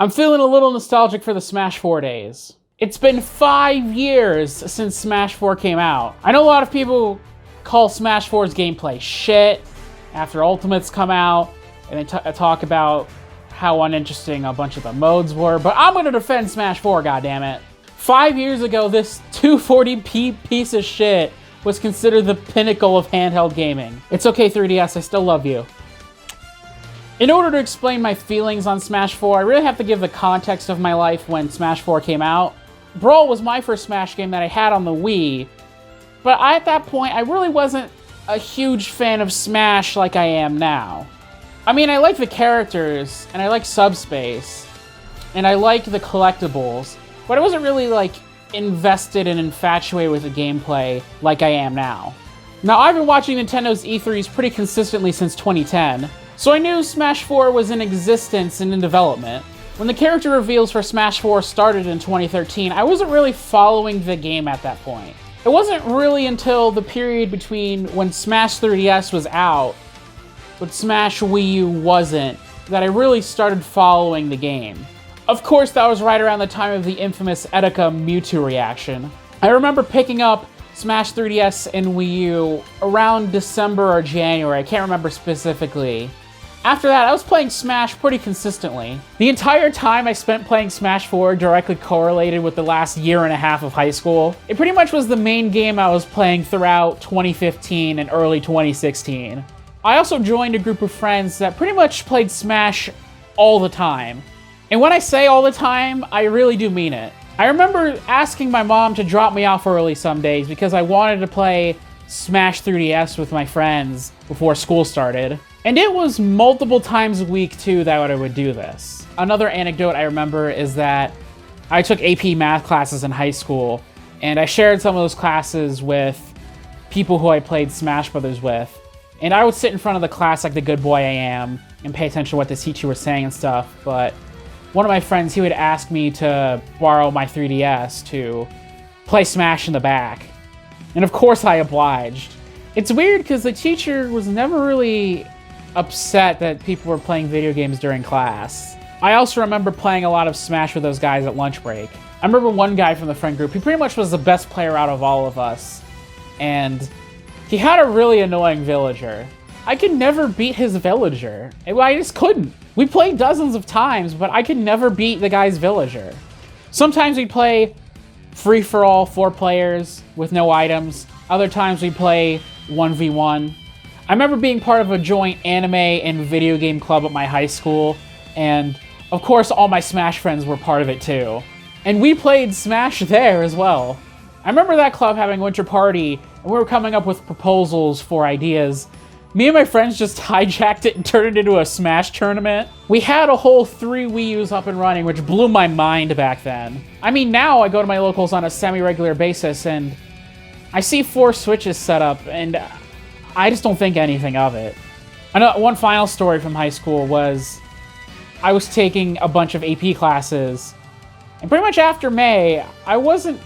I'm feeling a little nostalgic for the Smash 4 days. It's been 5 years since Smash 4 came out. I know a lot of people call Smash 4's gameplay shit after Ultimates come out, and they talk about how uninteresting a bunch of the modes were, but I'm gonna defend Smash 4, goddammit. 5 years ago, this 240p piece of shit was considered the pinnacle of handheld gaming. It's okay, 3DS, I still love you. In order to explain my feelings on Smash 4, I really have to give the context of my life when Smash 4 came out. Brawl was my first Smash game that I had on the Wii, but at that point, I really wasn't a huge fan of Smash like I am now. I mean, I like the characters, and I like Subspace, and I liked the collectibles, but I wasn't really, invested and infatuated with the gameplay like I am now. Now, I've been watching Nintendo's E3s pretty consistently since 2010, so I knew Smash 4 was in existence and in development. When the character reveals for Smash 4 started in 2013, I wasn't really following the game at that point. It wasn't really until the period between when Smash 3DS was out, but Smash Wii U wasn't, that I really started following the game. Of course, that was right around the time of the infamous Etika Mewtwo reaction. I remember picking up Smash 3DS and Wii U around December or January, I can't remember specifically. After that, I was playing Smash pretty consistently. The entire time I spent playing Smash 4 directly correlated with the last year and a half of high school. It pretty much was the main game I was playing throughout 2015 and early 2016. I also joined a group of friends that pretty much played Smash all the time. And when I say all the time, I really do mean it. I remember asking my mom to drop me off early some days because I wanted to play Smash 3DS with my friends before school started. And it was multiple times a week, too, that I would do this. Another anecdote I remember is that I took AP math classes in high school, and I shared some of those classes with people who I played Smash Brothers with. And I would sit in front of the class like the good boy I am and pay attention to what the teacher was saying and stuff, but one of my friends, he would ask me to borrow my 3DS to play Smash in the back. And of course I obliged. It's weird because the teacher was never really upset that people were playing video games during class. I also remember playing a lot of Smash with those guys at lunch break. I remember one guy from the friend group, he pretty much was the best player out of all of us. And he had a really annoying villager. I could never beat his villager. I just couldn't. We played dozens of times, but I could never beat the guy's villager. Sometimes we'd play free-for-all 4 players with no items. Other times we'd play 1v1. I remember being part of a joint anime and video game club at my high school, and of course all my Smash friends were part of it too. And we played Smash there as well. I remember that club having a winter party, and we were coming up with proposals for ideas. Me and my friends just hijacked it and turned it into a Smash tournament. We had a whole 3 Wii U's up and running, which blew my mind back then. I mean, now I go to my locals on a semi-regular basis, and I see 4 Switches set up, and I just don't think anything of it. I know one final story from high school was I was taking a bunch of AP classes, and pretty much after May, I wasn't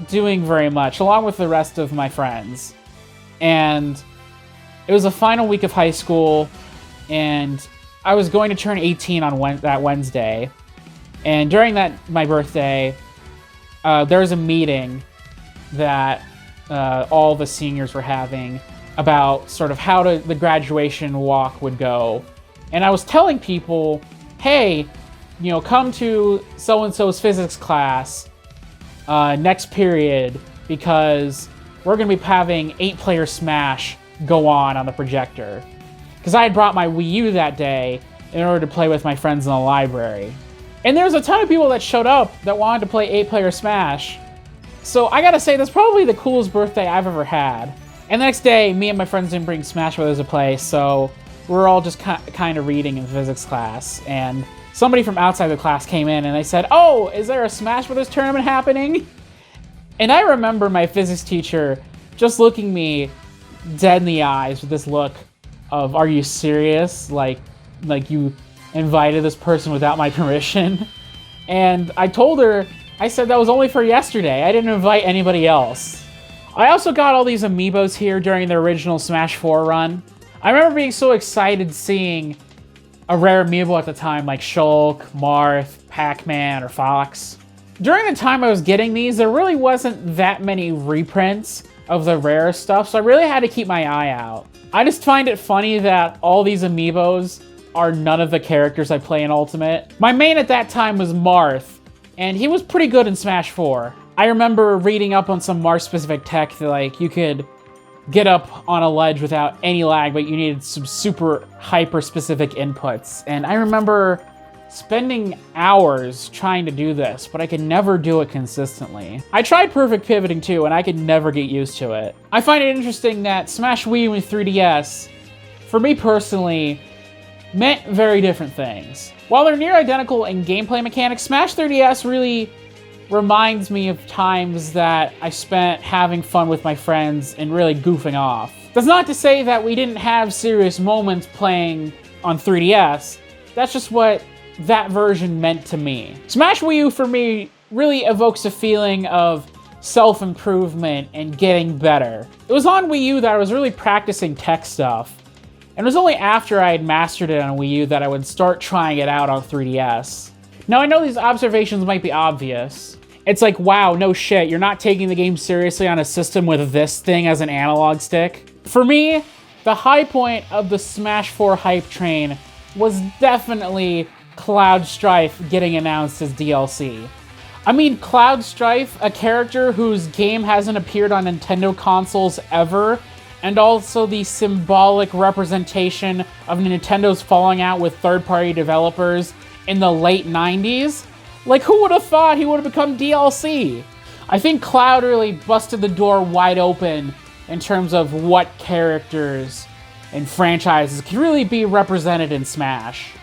doing very much, along with the rest of my friends. And it was the final week of high school, and I was going to turn 18 on that Wednesday. And during my birthday, there was a meeting that all the seniors were having about sort of how the graduation walk would go. And I was telling people, hey, come to so-and-so's physics class next period because we're going to be having 8-player Smash go on the projector. Because I had brought my Wii U that day in order to play with my friends in the library. And there was a ton of people that showed up that wanted to play 8-player Smash. So I gotta say, that's probably the coolest birthday I've ever had. And the next day, me and my friends didn't bring Smash Brothers to play, so we're all just kind of reading in physics class. And somebody from outside the class came in and they said, "Oh, is there a Smash Brothers tournament happening?" And I remember my physics teacher just looking me dead in the eyes with this look of, "Are you serious? Like you invited this person without my permission?" And I told her, I said that was only for yesterday. I didn't invite anybody else. I also got all these amiibos here during the original Smash 4 run. I remember being so excited seeing a rare amiibo at the time, like Shulk, Marth, Pac-Man, or Fox. During the time I was getting these, there really wasn't that many reprints of the rare stuff, so I really had to keep my eye out. I just find it funny that all these amiibos are none of the characters I play in Ultimate. My main at that time was Marth, and he was pretty good in Smash 4. I remember reading up on some Marth-specific tech that, like, you could get up on a ledge without any lag, but you needed some super hyper-specific inputs. And I remember spending hours trying to do this, but I could never do it consistently. I tried perfect pivoting too, and I could never get used to it. I find it interesting that Smash Wii U and 3DS, for me personally, meant very different things. While they're near identical in gameplay mechanics, Smash 3DS really reminds me of times that I spent having fun with my friends and really goofing off. That's not to say that we didn't have serious moments playing on 3DS. That's just what that version meant to me. Smash Wii U, for me, really evokes a feeling of self-improvement and getting better. It was on Wii U that I was really practicing tech stuff, and it was only after I had mastered it on Wii U that I would start trying it out on 3DS. Now, I know these observations might be obvious. It's like, wow, no shit, you're not taking the game seriously on a system with this thing as an analog stick? For me, the high point of the Smash 4 hype train was definitely Cloud Strife getting announced as DLC. I mean, Cloud Strife, a character whose game hasn't appeared on Nintendo consoles ever, and also the symbolic representation of Nintendo's falling out with third-party developers in the late 90s? Like, who would have thought he would have become DLC? I think Cloud really busted the door wide open in terms of what characters and franchises can really be represented in Smash.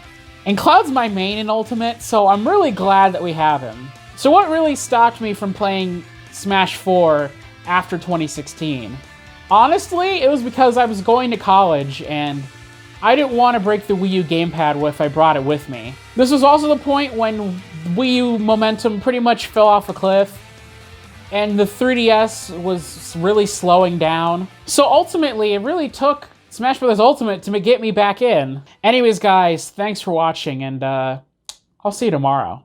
And Cloud's my main in Ultimate, so I'm really glad that we have him. So what really stopped me from playing Smash 4 after 2016? Honestly, it was because I was going to college, and I didn't want to break the Wii U gamepad if I brought it with me. This was also the point when Wii U momentum pretty much fell off a cliff, and the 3DS was really slowing down. So ultimately, it really took Smash Bros. Ultimate to get me back in. Anyways, guys, thanks for watching, and I'll see you tomorrow.